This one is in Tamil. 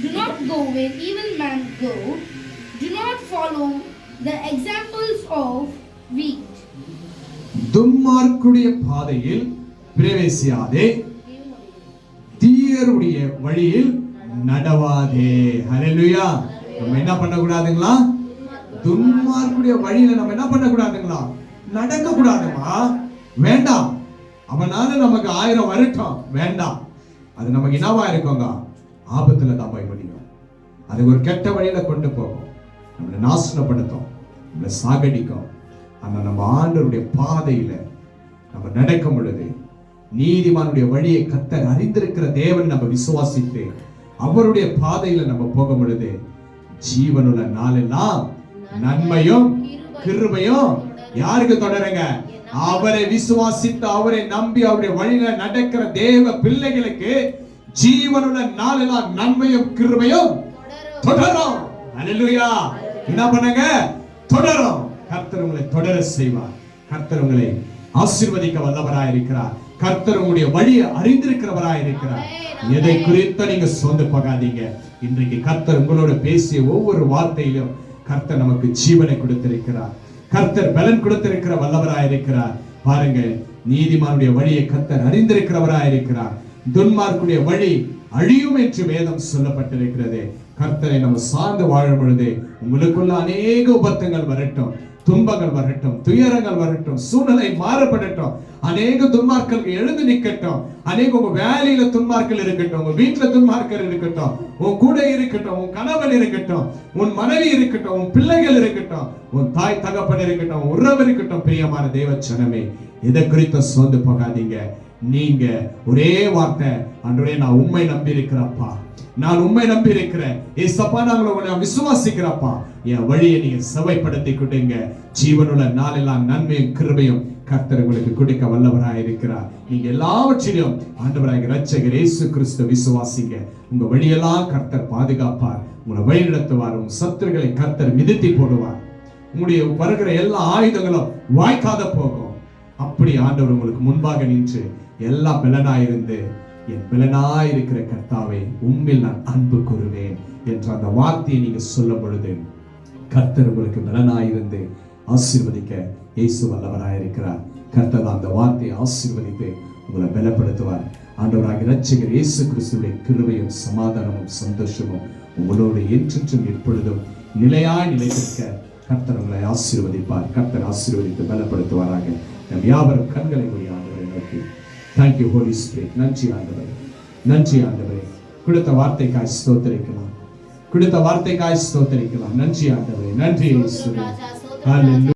Do not go where evil men go. Do not follow the examples of weak. துன்மார்க்குடைய பாதையில் பிரவேசியாதே, தீயருடைய வழியில் நடவாதே. ஹல்லேலூயா. நம்ம என்ன பண்ணக்கூடாதுங்களா? துன்மார்க்குடைய வழியில நம்ம என்ன பண்ணக்கூடாதுங்களா? நடக்க கூடாதுமா. வேண்டாம். அவனால நமக்கு 1000 வரட்டும், வேண்டாம். அது நமக்கு என்னவா இருக்குங்க? ஆபத்துல தான் போய் முடியும். அது ஒரு கெட்ட வழியில கொண்டு போகும், நம்மளை நாசனப்படுத்தும், நம்மளை சாகடிக்கும். ஆனா நம்ம ஆண்டவருடைய பாதையில நம்ம நடக்கும் பொழுது, நீதிமானுடைய வழியை கர்த்தர் அறிந்திருக்கிற தேவன் நம்ம விசுவாசித்து அவருடைய பாதையில நம்ம போகும் பொழுது, ஜீவனுள்ள நாளெல்லாம் நன்மையும் கிருபையும் யாருக்கு தொடருங்க? அவரை விசுவாசித்து அவரை நம்பி அவருடைய வழியில நடக்கிற தேவ பிள்ளைகளுக்கு ஜீவனுள்ள நாளெல்லாம் நன்மையும் கிருபையும் தொடரும். ஹல்லேலூயா. என்ன பண்ணுங்க? தொடரும். கர்த்தர் உங்களை தொடர செய்வார். கர்த்தர் உங்களை ஆசீர்வதிக்க வல்லவராய் இருக்கிறார். கர்த்தர் உங்களுடைய வழியை அறிந்திருக்கிறவராய் இருக்கிறார். எதை குறித்து நீங்க சோர்ந்து போகாதீங்க. இன்றைக்கு கர்த்தர் உங்களோட பேசிய ஒவ்வொரு வார்த்தையிலும் கர்த்தர் நமக்கு ஜீவனை கொடுத்திருக்கிறார். கர்த்தர் பலன் கொடுத்திருக்கிற வல்லவராய் இருக்கிறார். பாருங்க, நீதிமானுடைய வழியை கர்த்தர் அறிந்திருக்கிறவராய் இருக்கிறார். துன்மார்க்குடைய வழி அழியும் என்று வேதம் சொல்லப்பட்டிருக்கிறது. கர்த்தரை நம்ம சார்ந்து வாழும் பொழுது உங்களுக்குள்ள அநேக உபத்திரங்கள் வரட்டும், துன்பங்கள் வரட்டும், துயரங்கள் வரட்டும், சூழ்நிலை மாறப்படட்டும், அநேக துன்மார்க்கர்கள் எழுந்து நிற்கட்டும், அநேக உங்க வேலையில துன்மார்க்கல் இருக்கட்டும், உங்க வீட்டுல துன்மார்க்கர் இருக்கட்டும், உன் கூட இருக்கட்டும், உன் கணவன் இருக்கட்டும், உன் மனைவி இருக்கட்டும், உன் பிள்ளைகள் இருக்கட்டும், உன் தாய் தகப்பன் இருக்கட்டும், உறவு இருக்கட்டும். பிரியமான தேவ ஜனமே, எதை குறித்து சோர்ந்து போகாதீங்க. நீங்க ஒரே வார்த்தை, ஆண்டவரே நான் உம்மை நம்பி இருக்கிறப்பா, நான் உம்மை நம்பி இருக்கிறேன் ஏசப்பா, நான் உங்களை விசுவாசிக்கிறப்பா, என் வழியை நீங்க செவைப்படுத்தி கொடுங்க. ஜீவனுள்ள நாளெல்லாம் நன்மையும் கிருபையும் கர்த்தர் உங்களுக்கு கொடுக்க வல்லவராய் இருக்கிறார். நீங்க எல்லாவற்றிலும் ஆண்டவராகிய இரட்சகர் இயேசு கிறிஸ்து விசுவாசிங்க. உங்க வழியெல்லாம் கர்த்தர் பாதுகாப்பார், உங்களை வழி நடத்துவார். உங்க சத்துருக்களை கர்த்தர் மிதித்தி போடுவார். உங்களுடைய வருகிற எல்லா ஆயுதங்களும் வாய்க்காத போகும். அப்படி ஆண்டவர் உங்களுக்கு முன்பாக நின்று எல்லா பலனாயிருந்து, என் பலனாயிருக்கிற கர்த்தாவே உம்மில் நான் அன்பு கூறுவேன் என்ற அந்த வார்த்தையை நீங்க சொல்லும் பொழுது கர்த்தர் உங்களுக்கு பலனாயிருந்து ஆசீர்வதிக்க இயேசு வல்லவராயிருக்கிறார். கர்த்தர் அந்த வார்த்தையை ஆசீர்வதித்து உங்களை பலப்படுத்துவார். ஆண்டவராகிய இரட்சகர் இயேசு கிறிஸ்துவின் கிருபையும் சமாதானமும் சந்தோஷமும் உங்களோடு என்றென்றும் எப்பொழுதும் நிலையாய் நிலைத்திருக்க கர்த்தர் உங்களை ஆசீர்வதிப்பார். கர்த்தர் ஆசீர்வதித்து பலப்படுத்துவாராக. நம் யாவரும் கண்களை மூடி ஆண்டவரை நோக்கி, தேங்க் யூ ஹோலி ஸ்பிரிட். நன்றி ஆண்டவரே, நன்றி ஆண்டவரே. கொடுத்த வார்த்தைக்காய் ஸ்தோத்திரிக்கலாம், கொடுத்த வார்த்தைக்காய் ஸ்தோத்திரிக்கலாம். நன்றி ஆண்டவரே, நன்றி இயேசுவே. ஹல்லேலூயா.